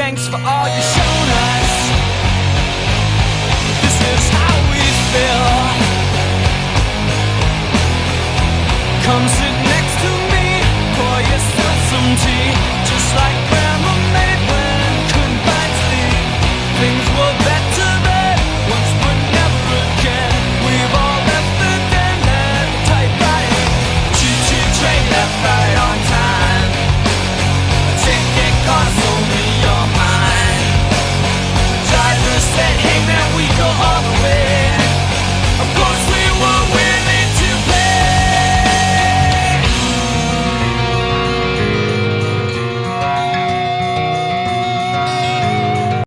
thanks for all you've shown us. This is how we feel. Come sit next to me, pour yourself some tea, just like